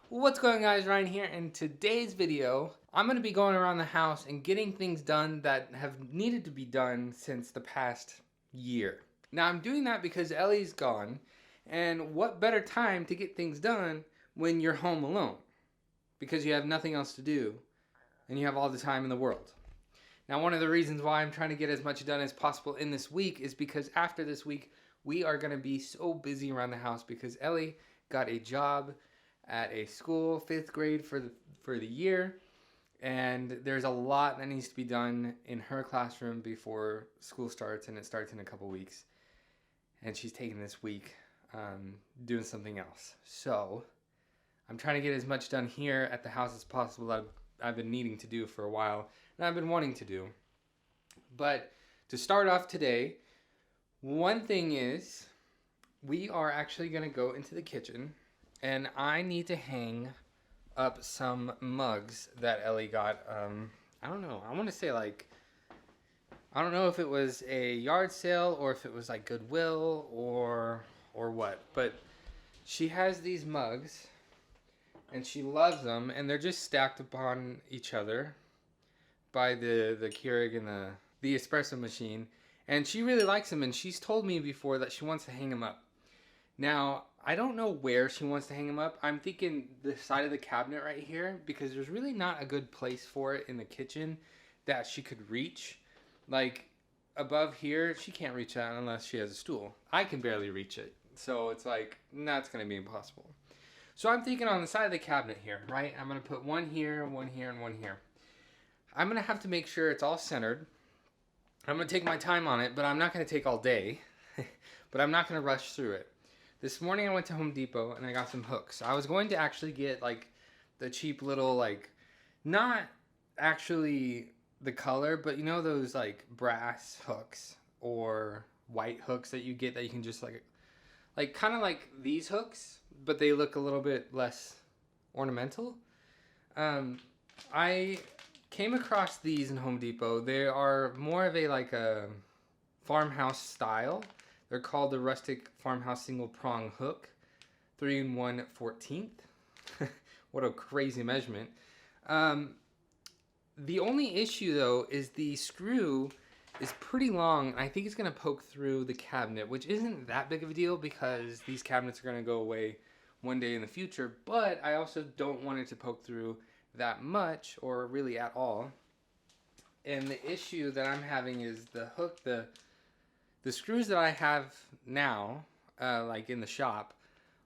What's going on, guys? Ryan here. In today's video, I'm going to be going around the house and getting things done that have needed to be done since the past year. Now I'm doing that because Ellie's gone, and what better time to get things done when you're home alone? Because you have nothing else to do and you have all the time in the world. Now, one of the reasons why I'm trying to get as much done as possible in this week is because after this week, we are going to be so busy around the house because Ellie got a job at a school, 5th grade for the year, and there's a lot that needs to be done in her classroom before school starts, and it starts in a couple weeks. And she's taking this week doing something else. So I'm trying to get as much done here at the house as possible that I've been needing to do for a while, and I've been wanting to do. But to start off today, one thing is we are actually going to go into the kitchen, and I need to hang up some mugs that Ellie got. I don't know. I want to say I don't know if it was a yard sale or if it was like Goodwill or what. But she has these mugs, and she loves them, and they're just stacked upon each other by the Keurig and the espresso machine. And she really likes them, and she's told me before that she wants to hang them up. Now, I don't know where she wants to hang them up. I'm thinking the side of the cabinet right here, because there's really not a good place for it in the kitchen that she could reach. Like above here, she can't reach that unless she has a stool. I can barely reach it. So it's like, that's going to be impossible. So I'm thinking on the side of the cabinet here, right? I'm going to put one here, and one here. I'm going to have to make sure it's all centered. I'm going to take my time on it, but I'm not going to take all day. But I'm not going to rush through it. This morning I went to Home Depot and I got some hooks. I was going to actually get like the cheap little, like, not actually the color, but you know those like brass hooks or white hooks that you get that you can just like kind of like these hooks, but they look a little bit less ornamental. I came across these in Home Depot. They are more of a farmhouse style. They're called the Rustic Farmhouse Single Prong Hook, 3 in 1 14th. What a crazy measurement. The only issue, though, is the screw is pretty long. And I think it's going to poke through the cabinet, which isn't that big of a deal because these cabinets are going to go away one day in the future. But I also don't want it to poke through that much or really at all. And the issue that I'm having is the hook, the screws that I have now, like in the shop,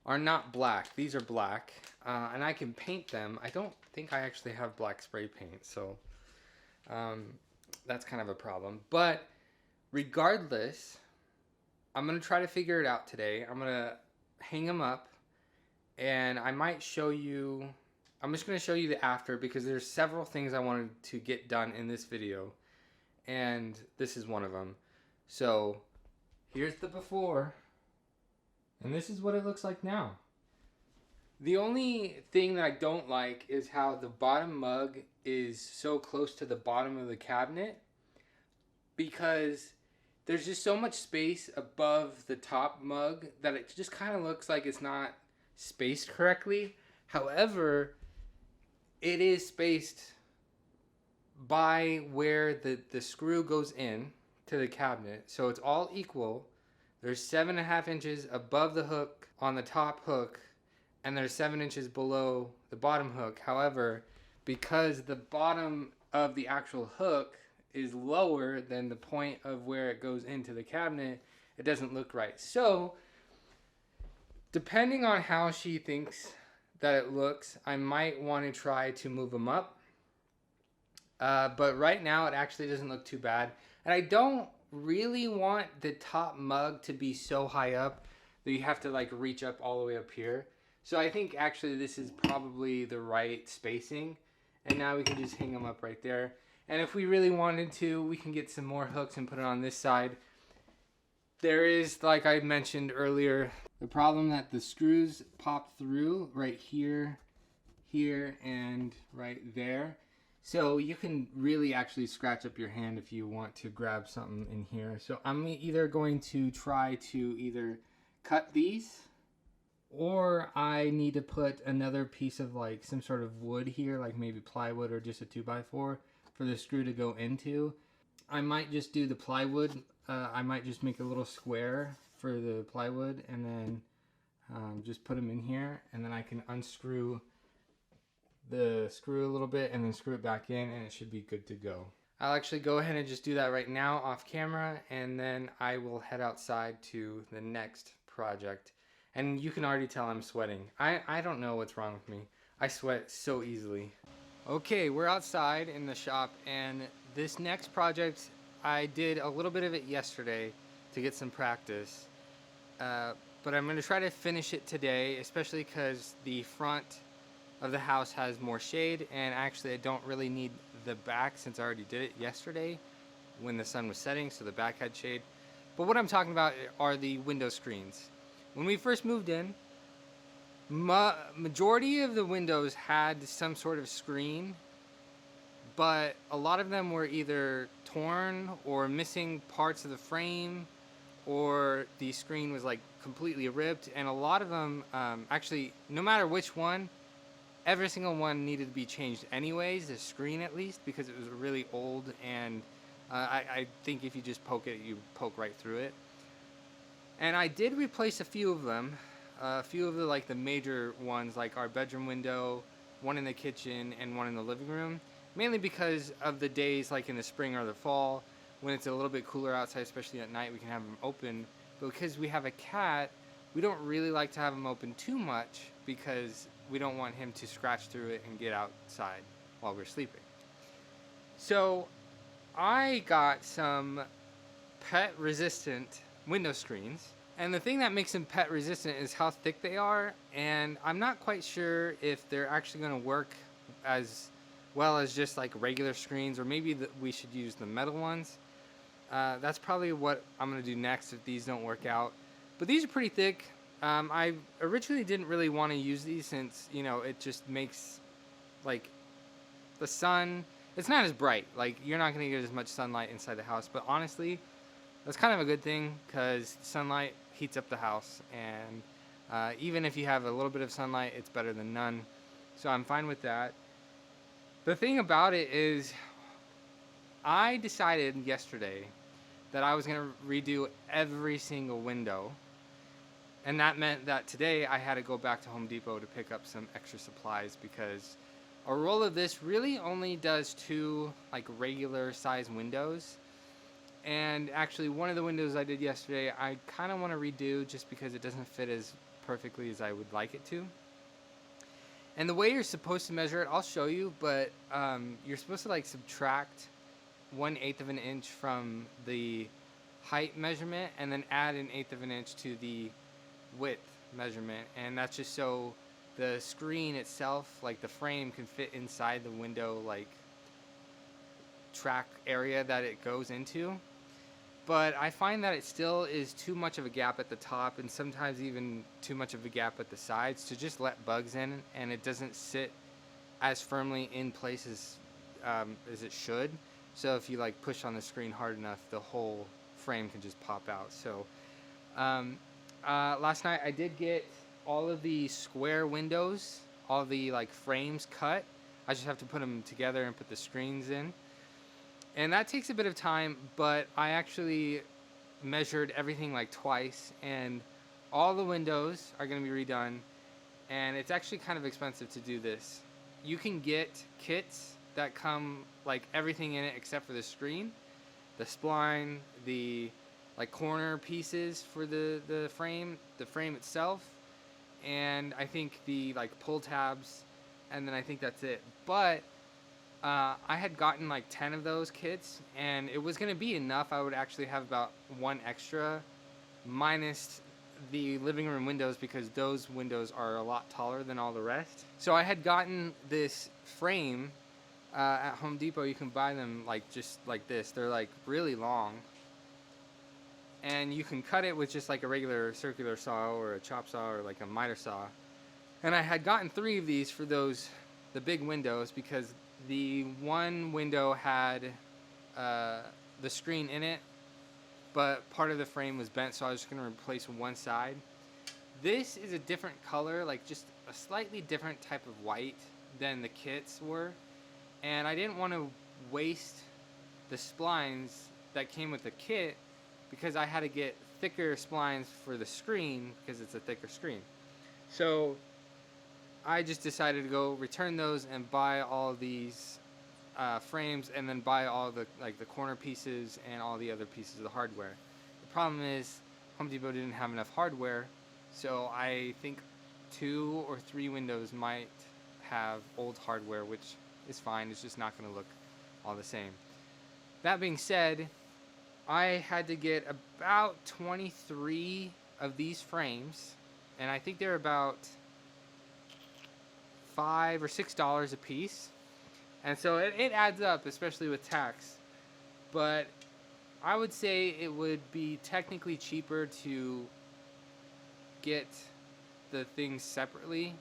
are not black. These are black, and I can paint them. I don't think I actually have black spray paint, so that's kind of a problem. But regardless, I'm going to try to figure it out today. I'm going to hang them up, and I might show you... I'm just going to show you the after because there's several things I wanted to get done in this video, and this is one of them. So here's the before, and this is what it looks like now. The only thing that I don't like is how the bottom mug is so close to the bottom of the cabinet, because there's just so much space above the top mug that it just kind of looks like it's not spaced correctly. However, it is spaced by where the screw goes in to the cabinet, so it's all equal. There's 7.5 inches above the hook on the top hook, and there's 7 inches below the bottom hook. However, because the bottom of the actual hook is lower than the point of where it goes into the cabinet, it doesn't look right. So depending on how she thinks that it looks, I might want to try to move them up. But right now it actually doesn't look too bad. And I don't really want the top mug to be so high up that you have to like reach up all the way up here. So I think actually this is probably the right spacing. And now we can just hang them up right there. And if we really wanted to, we can get some more hooks and put it on this side. There is, like I mentioned earlier, the problem that the screws pop through right here, here, and right there. So you can really actually scratch up your hand if you want to grab something in here. So I'm either going to try to either cut these or I need to put another piece of like some sort of wood here, like maybe plywood or just a 2x4 for the screw to go into. I might just do the plywood. I might just make a little square for the plywood and then just put them in here, and then I can unscrew the screw a little bit and then screw it back in, and it should be good to go. I'll actually go ahead and just do that right now off camera, and then I will head outside to the next project. And you can already tell I'm sweating. I don't know what's wrong with me. I sweat so easily. Okay, we're outside in the shop, and this next project, I did a little bit of it yesterday to get some practice. But I'm going to try to finish it today, especially because the front of the house has more shade, and actually I don't really need the back since I already did it yesterday when the sun was setting, so the back had shade. But what I'm talking about are the window screens. When we first moved in, majority of the windows had some sort of screen, but a lot of them were either torn or missing parts of the frame, or the screen was like completely ripped, and a lot of them, actually, no matter which one, every single one needed to be changed anyways, the screen at least, because it was really old, and I think if you just poke it, you poke right through it. And I did replace a few of them, a few of the like the major ones, like our bedroom window, one in the kitchen, and one in the living room, mainly because of the days like in the spring or the fall, when it's a little bit cooler outside, especially at night, we can have them open. But because we have a cat, we don't really like to have them open too much because we don't want him to scratch through it and get outside while we're sleeping. So I got some pet resistant window screens, and the thing that makes them pet resistant is how thick they are, and I'm not quite sure if they're actually going to work as well as just like regular screens, or maybe we should use the metal ones. That's probably what I'm going to do next if these don't work out. But these are pretty thick. I originally didn't really want to use these since, you know, it just makes, like, the sun, it's not as bright. Like, you're not going to get as much sunlight inside the house. But honestly, that's kind of a good thing because sunlight heats up the house. And even if you have a little bit of sunlight, it's better than none. So I'm fine with that. The thing about it is, I decided yesterday that I was going to redo every single window. And that meant that today I had to go back to Home Depot to pick up some extra supplies because a roll of this really only does 2 like regular size windows. And actually one of the windows I did yesterday, I kind of want to redo just because it doesn't fit as perfectly as I would like it to. And the way you're supposed to measure it, I'll show you, but you're supposed to like subtract 1/8 of an inch from the height measurement and then add 1/8 of an inch to the width measurement, and that's just so the screen itself, like the frame, can fit inside the window like track area that it goes into. But I find that it still is too much of a gap at the top, and sometimes even too much of a gap at the sides to just let bugs in, and it doesn't sit as firmly in place as it should. So if you like push on the screen hard enough, the whole frame can just pop out. So last night I did get all of the square windows, all the like frames cut. I just have to put them together and put the screens in. And that takes a bit of time, but I actually measured everything like twice, and all the windows are going to be redone, and it's actually kind of expensive to do this. You can get kits that come like everything in it except for the screen, the spline, the like corner pieces for the frame itself, and I think the like pull tabs, and then I think that's it. But I had gotten like 10 of those kits, and it was going to be enough. I would actually have about 1 extra, minus the living room windows, because those windows are a lot taller than all the rest. So I had gotten this frame at Home Depot. You can buy them like just like this. They're like really long, and you can cut it with just like a regular circular saw or a chop saw or like a miter saw. And I had gotten 3 of these for the big windows, because the one window had the screen in it, but part of the frame was bent, so I was just going to replace one side. This is a different color, like just a slightly different type of white than the kits were. And I didn't want to waste the splines that came with the kit because I had to get thicker splines for the screen because it's a thicker screen. So I just decided to go return those and buy all these frames, and then buy all the the corner pieces and all the other pieces of the hardware. The problem is Home Depot didn't have enough hardware, so I think 2 or 3 windows might have old hardware, which is fine. It's just not going to look all the same. That being said, I had to get about 23 of these frames, and I think they're about $5 or $6 a piece. And so it adds up, especially with tax. But I would say it would be technically cheaper to get the things separately.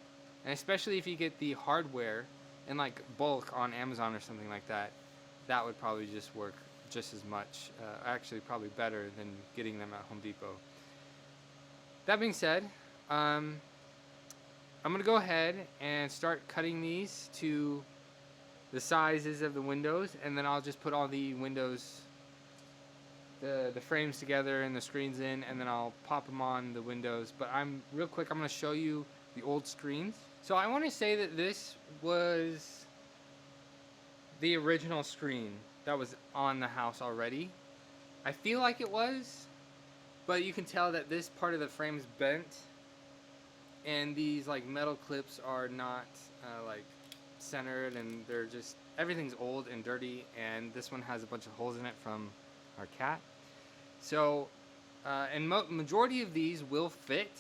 And especially if you get the hardware in like bulk on Amazon or something like that, that would probably just work just as much. Actually, probably better than getting them at Home Depot. That being said, I'm going to go ahead and start cutting these to the sizes of the windows, and then I'll just put all the windows, the frames together and the screens in, and then I'll pop them on the windows. But real quick, I'm going to show you the old screens. So I want to say that this was the original screen that was on the house already. I feel like it was, but you can tell that this part of the frame is bent, and these like metal clips are not like centered, and they're just, everything's old and dirty, and this one has a bunch of holes in it from our cat. So and majority of these will fit,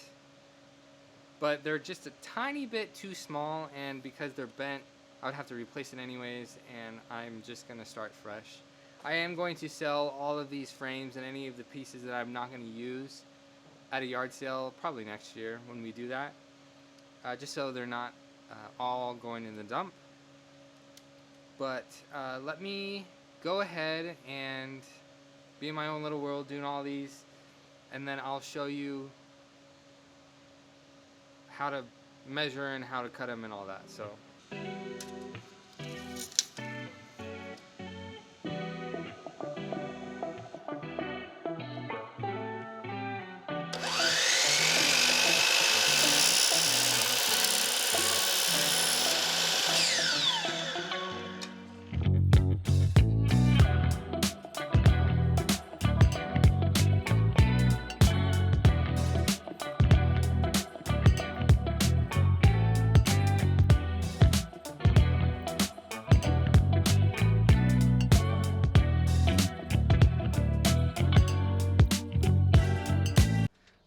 but they're just a tiny bit too small, and because they're bent, I would have to replace it anyways, and I'm just gonna start fresh. I am going to sell all of these frames and any of the pieces that I'm not going to use at a yard sale probably next year when we do that, just so they're not all going in the dump. But let me go ahead and be in my own little world doing all these, and then I'll show you how to measure and how to cut them and all that. So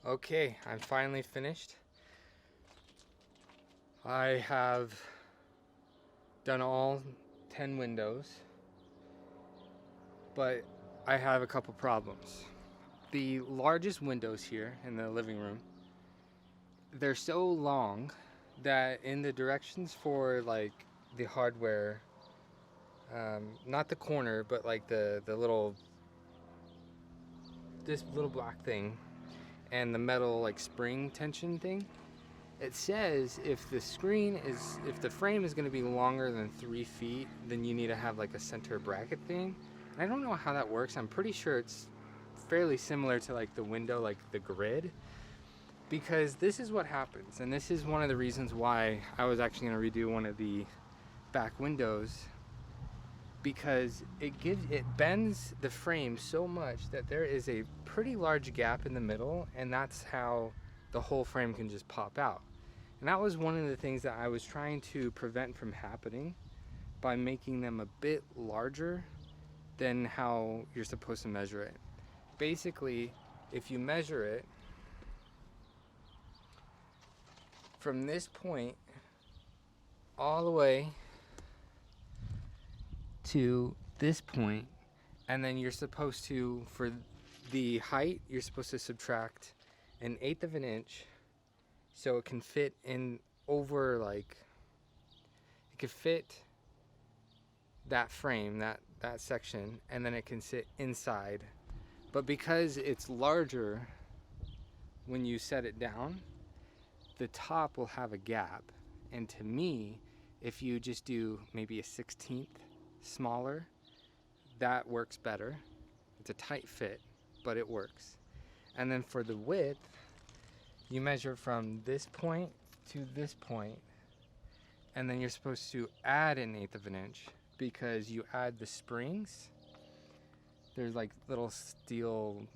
okay, I'm finally finished. I have done all 10 windows, but I have a couple problems. The largest windows here in the living room, they're so long that in the directions for like the hardware, not the corner, but like the little, this little black thing, and the metal like spring tension thing, it says if the frame is going to be longer than 3 feet, then you need to have like a center bracket thing. And I don't know how that works. I'm pretty sure it's fairly similar to like the window, like the grid, because this is what happens, and this is one of the reasons why I was actually going to redo one of the back windows, because it bends the frame so much that there is a pretty large gap in the middle, and that's how the whole frame can just pop out. And that was one of the things that I was trying to prevent from happening by making them a bit larger than how you're supposed to measure it. Basically, if you measure it from this point all the way to this point, and then you're supposed to, for the height, you're supposed to subtract 1/8 of an inch so it can fit in over, like, it could fit that frame, that section, and then it can sit inside. But because it's larger when you set it down, the top will have a gap. And to me, if you just do maybe a 1/16 smaller, that works better. It's a tight fit, but it works. And then for the width, you measure from this point to this point, and then you're supposed to add 1/8 of an inch because you add the springs. There's like little steel,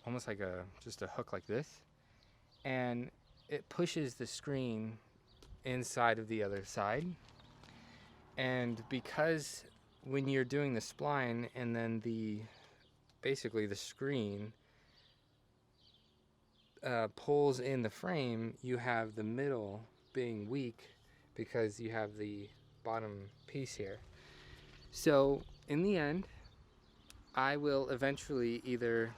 almost like just a hook like this, and it pushes the screen inside of the other side. And because when you're doing the spline and then basically the screen pulls in the frame, you have the middle being weak because you have the bottom piece here. So in the end, I will eventually either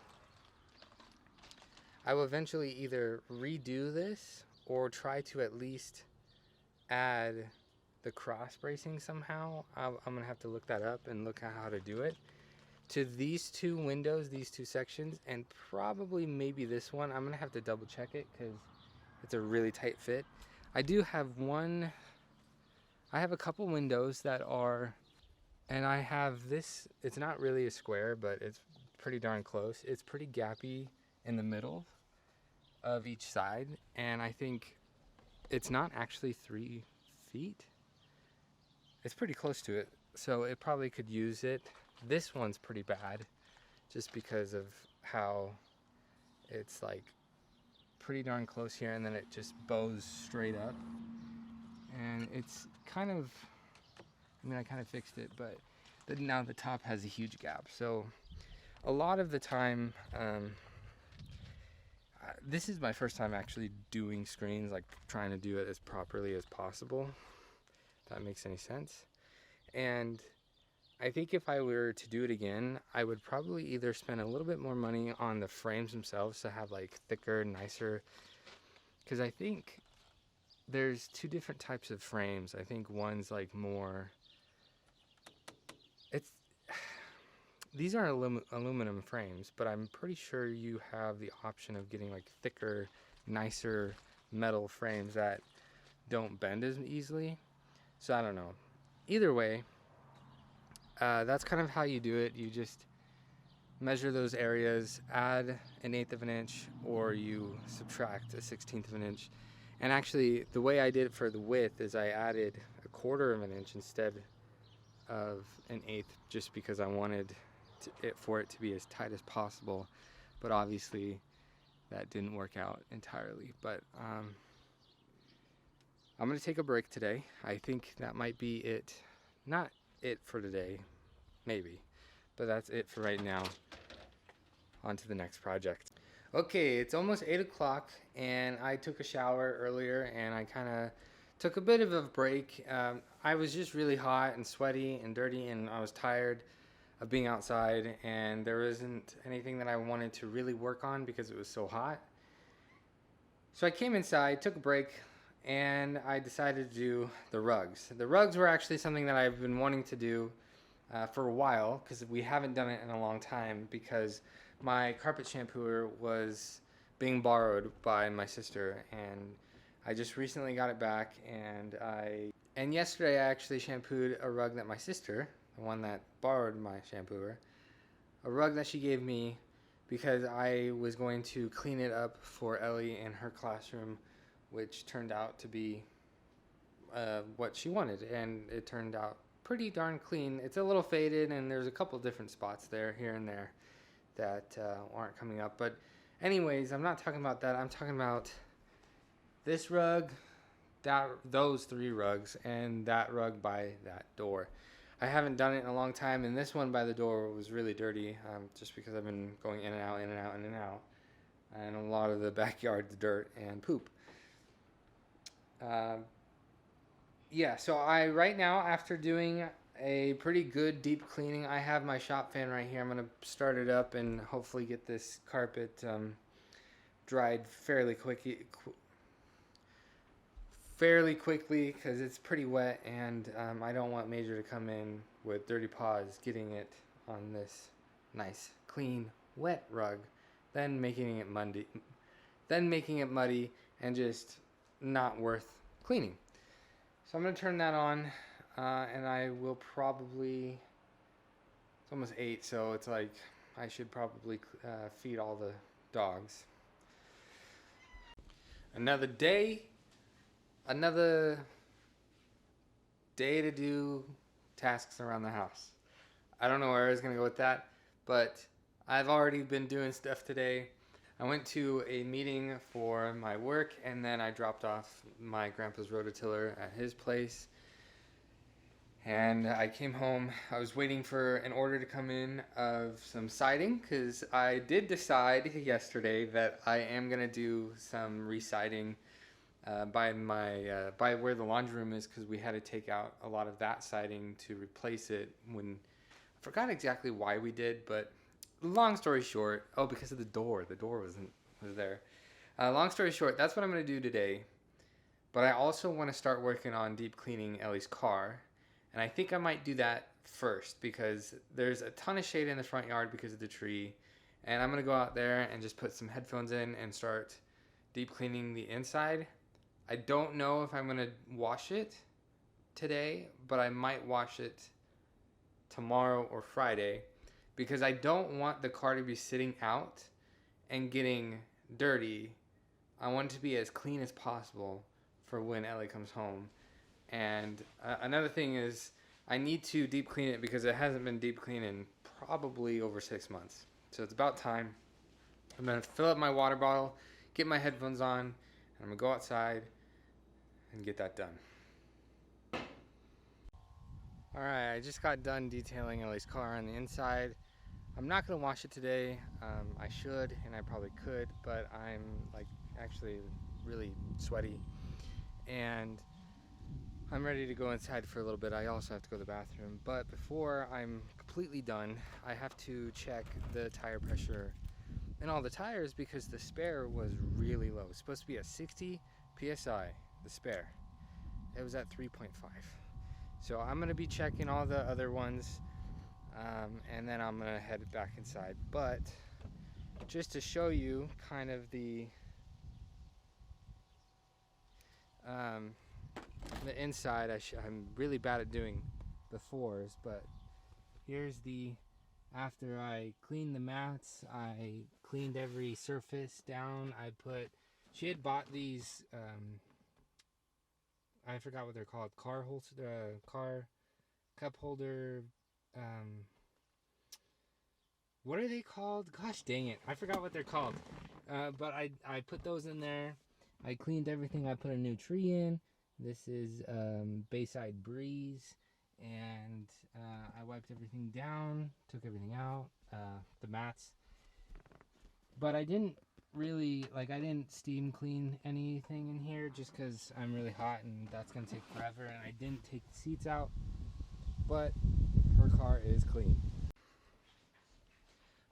redo this or try to at least add the cross bracing somehow. I'm gonna have to look that up and look at how to do it to these two windows, these two sections, and probably maybe this one. I'm gonna have to double check it because it's a really tight fit. I have a couple windows that are, and I have this, it's not really a square, but it's pretty darn close. It's pretty gappy in the middle of each side, and I think it's not actually 3 feet. It's pretty close to it, so it probably could use it. This one's pretty bad just because of how it's like pretty darn close here, and then it just bows straight up, and it's kind of, I mean, I kind of fixed it, but now the top has a huge gap. So a lot of the time, this is my first time actually doing screens, like trying to do it as properly as possible, if that makes any sense. And I think if I were to do it again, I would probably either spend a little bit more money on the frames themselves to have like thicker, nicer, because I think there's two different types of frames. I think one's like more, these are aluminum frames, but I'm pretty sure you have the option of getting like thicker, nicer metal frames that don't bend as easily. So I don't know. Either way, that's kind of how you do it. You just measure those areas, add 1/8 of an inch, or you subtract a 1/16 of an inch. And actually, the way I did it for the width is I added 1/4 of an inch instead of 1/8, just because I wanted for it to be as tight as possible. But obviously, that didn't work out entirely. But I'm going to take a break today. I think that might be it. Not it for today, maybe, but that's it for right now. On to the next project. Okay, it's almost 8 o'clock, and I took a shower earlier, and I kind of took a bit of a break. I was just really hot and sweaty and dirty, and I was tired of being outside, and there wasn't anything that I wanted to really work on because it was so hot. So I came inside, took a break, and I decided to do the rugs. The rugs were actually something that I've been wanting to do for a while, because we haven't done it in a long time, because my carpet shampooer was being borrowed by my sister, and I just recently got it back, and yesterday I actually shampooed a rug that my sister, the one that borrowed my shampooer, a rug that she gave me because I was going to clean it up for Ellie in her classroom, which turned out to be what she wanted, and it turned out pretty darn clean. It's a little faded, and there's a couple different spots there, here and there, that aren't coming up. But anyways, I'm not talking about that. I'm talking about this rug, those 3 rugs, and that rug by that door. I haven't done it in a long time, and this one by the door was really dirty, just because I've been going in and out, in and out, in and out, and a lot of the backyard's dirt and poop. Yeah, so right now, after doing a pretty good deep cleaning, I have my shop fan right here. I'm going to start it up and hopefully get this carpet dried fairly quickly because it's pretty wet, and I don't want Major to come in with dirty paws getting it on this nice, clean, wet rug, then making it muddy, and just not worth cleaning. So I'm gonna turn that on, and I will probably. It's almost 8, so it's like I should probably feed all the dogs. Another day, another day to do tasks around the house. I don't know where I was gonna go with that, but I've already been doing stuff today. I went to a meeting for my work, and then I dropped off my grandpa's rototiller at his place. And I came home. I was waiting for an order to come in of some siding because I did decide yesterday that I am gonna do some re-siding by where the laundry room is, because we had to take out a lot of that siding to replace it. When I forgot exactly why we did, but long story short, oh, because of the door. The door was there. Long story short, that's what I'm gonna do today. But I also want to start working on deep cleaning Ellie's car. And I think I might do that first because there's a ton of shade in the front yard because of the tree. And I'm going to go out there and just put some headphones in and start deep cleaning the inside. I don't know if I'm going to wash it today, but I might wash it tomorrow or Friday because I don't want the car to be sitting out and getting dirty. I want it to be as clean as possible for when Ellie comes home. And another thing is I need to deep clean it because it hasn't been deep cleaned in probably over 6 months. So it's about time. I'm going to fill up my water bottle, get my headphones on, and I'm going to go outside and get that done. Alright, I just got done detailing Ellie's car on the inside. I'm not going to wash it today. I should, and I probably could, but I'm like actually really sweaty. And I'm ready to go inside for a little bit. I also have to go to the bathroom. But before I'm completely done, I have to check the tire pressure in all the tires because the spare was really low. It's supposed to be at 60 PSI, the spare. It was at 3.5. So I'm going to be checking all the other ones, and then I'm going to head back inside. But just to show you kind of the inside, I'm really bad at doing the fours, but here's the after I cleaned the mats. I cleaned every surface down. She had bought these I forgot what they're called, car cup holder, what are they called? Gosh dang it, I forgot what they're called. But I put those in there. I cleaned everything. I put a new tree in. This is Bayside Breeze, and I wiped everything down, took everything out, the mats. But I didn't really, I didn't steam clean anything in here just because I'm really hot and that's going to take forever, and I didn't take the seats out, but her car is clean.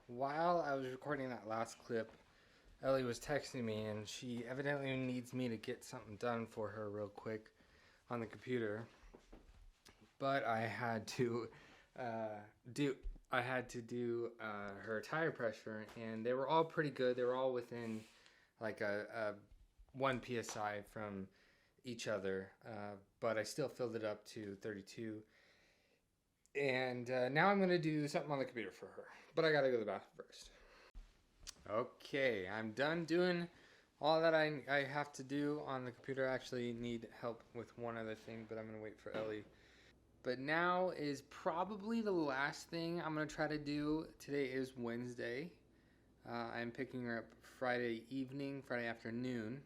While I was recording that last clip, Ellie was texting me, and she evidently needs me to get something done for her real quick on the computer. But I had to do her tire pressure, and they were all pretty good. They were all within like a 1 psi from each other, but I still filled it up to 32. And now I'm gonna do something on the computer for her, but I gotta go to the bathroom first. Okay, I'm done doing all that I have to do on the computer. I actually need help with one other thing, but I'm going to wait for Ellie. But now is probably the last thing I'm going to try to do. Today is Wednesday. I'm picking her up Friday evening, Friday afternoon.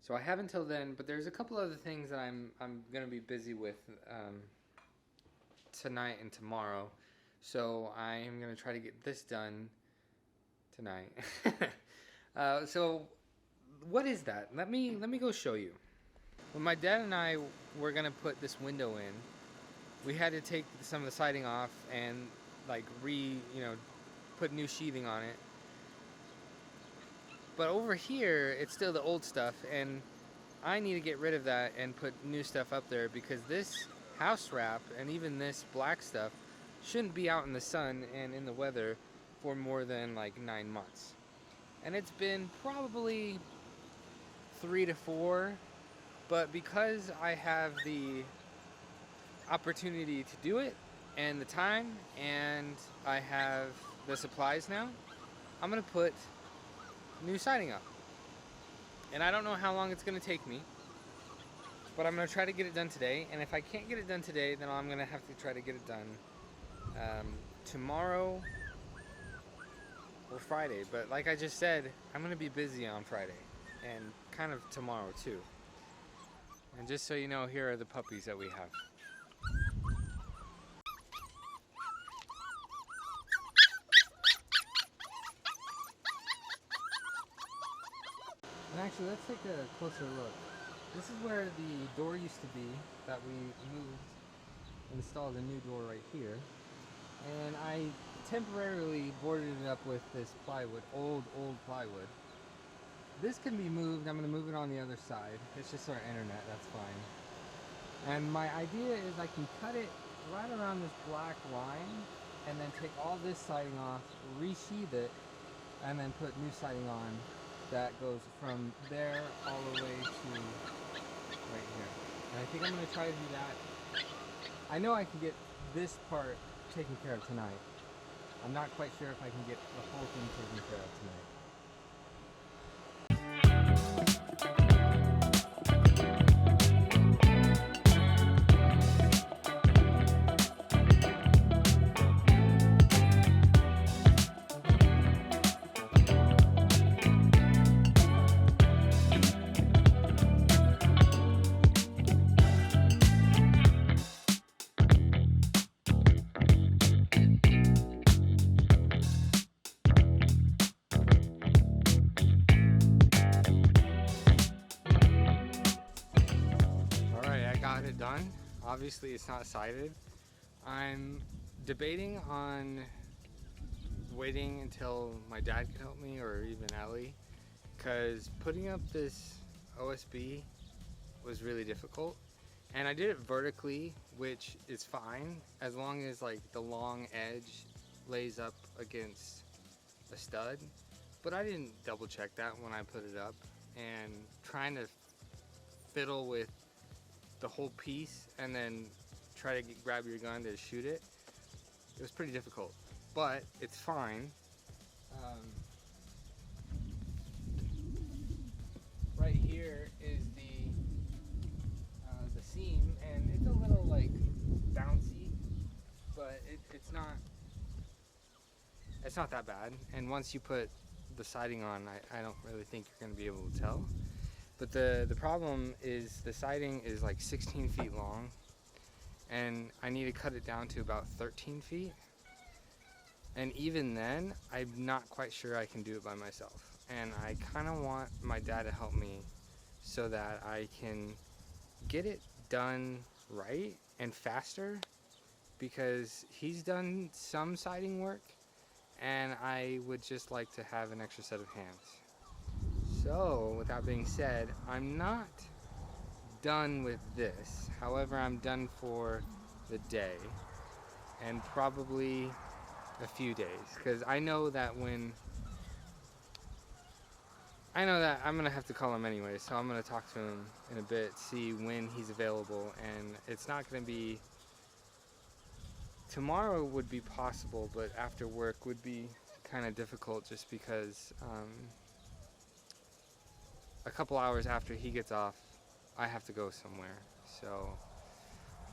So I have until then, but there's a couple other things that I'm going to be busy with tonight and tomorrow. So I am going to try to get this done tonight. So what is that? Let me go show you. When my dad and I were gonna put this window in, we had to take some of the siding off and put new sheathing on it. But over here, it's still the old stuff, and I need to get rid of that and put new stuff up there because this house wrap and even this black stuff shouldn't be out in the sun and in the weather for more than 9 months. And it's been probably 3 to 4, but because I have the opportunity to do it and the time and I have the supplies now, I'm gonna put new siding up. And I don't know how long it's gonna take me, but I'm gonna try to get it done today. And if I can't get it done today, then I'm gonna have to try to get it done tomorrow or Friday. But like I just said, I'm gonna be busy on Friday and kind of tomorrow too. And just so you know, here are the puppies that we have. And actually, let's take a closer look. This is where the door used to be that we moved, installed a new door right here. And I temporarily boarded it up with this plywood, old plywood. This can be moved. I'm going to move it on the other side. It's just our internet, that's fine. And my idea is I can cut it right around this black line and then take all this siding off, resheath it, and then put new siding on that goes from there all the way to right here. And I think I'm going to try to do that. I know I can get this part taken care of tonight. I'm not quite sure if I can get the whole thing taken care of tonight. Got it done. Obviously it's not sided. I'm debating on waiting until my dad can help me, or even Ellie, because putting up this OSB was really difficult, and I did it vertically, which is fine as long as like the long edge lays up against a stud, but I didn't double check that when I put it up, and trying to fiddle with the whole piece and then try to grab your gun to shoot it. It was pretty difficult, but it's fine. Right here is the seam, and it's a little like bouncy, but it's not that bad. And once you put the siding on, I don't really think you're going to be able to tell. But the problem is the siding is like 16 feet long, and I need to cut it down to about 13 feet. And even then, I'm not quite sure I can do it by myself. And I kind of want my dad to help me so that I can get it done right and faster, because he's done some siding work, and I would just like to have an extra set of hands. So, with that being said, I'm not done with this. However, I'm done for the day, and probably a few days, because I know that I'm gonna have to call him anyway, so I'm gonna talk to him in a bit, see when he's available. And it's not gonna be tomorrow, would be possible, but after work would be kind of difficult, just because a couple hours after he gets off, I have to go somewhere. So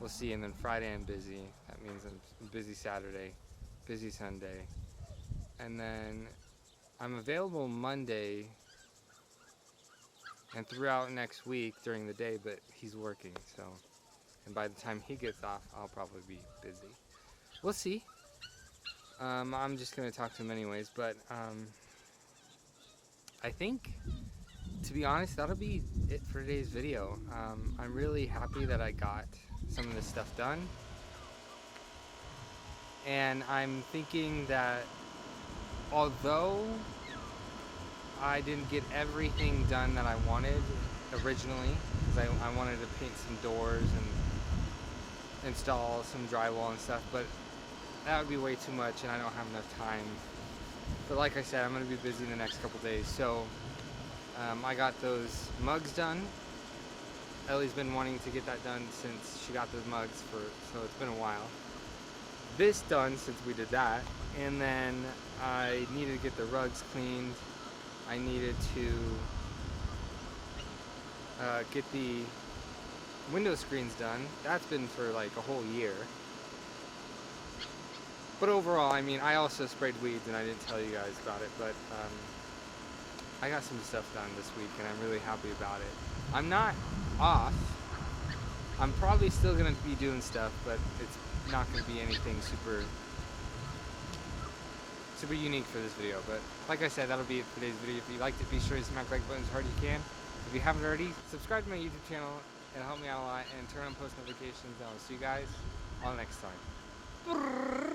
we'll see. And then Friday I'm busy. That means I'm busy Saturday, busy Sunday, and then I'm available Monday and throughout next week during the day, but he's working, so, and by the time he gets off, I'll probably be busy. We'll see. I'm just gonna talk to him anyways, but I think, to be honest, that'll be it for today's video. I'm really happy that I got some of this stuff done, and I'm thinking that although I didn't get everything done that I wanted originally, because I wanted to paint some doors and install some drywall and stuff, but that would be way too much and I don't have enough time. But like I said, I'm going to be busy the next couple days, so I got those mugs done. Ellie's been wanting to get that done since she got those mugs so it's been a while. This done since we did that, and then I needed to get the rugs cleaned. I needed to get the window screens done. That's been for like a whole year. But overall, I mean, I also sprayed weeds and I didn't tell you guys about it, but I got some stuff done this week and I'm really happy about it. I'm not off. I'm probably still gonna be doing stuff, but it's not gonna be anything super unique for this video. But like I said, that'll be it for today's video. If you liked it, be sure to smack the like button as hard as you can. If you haven't already, subscribe to my YouTube channel. It'll help me out a lot, and turn on post notifications. And I'll see you guys all next time.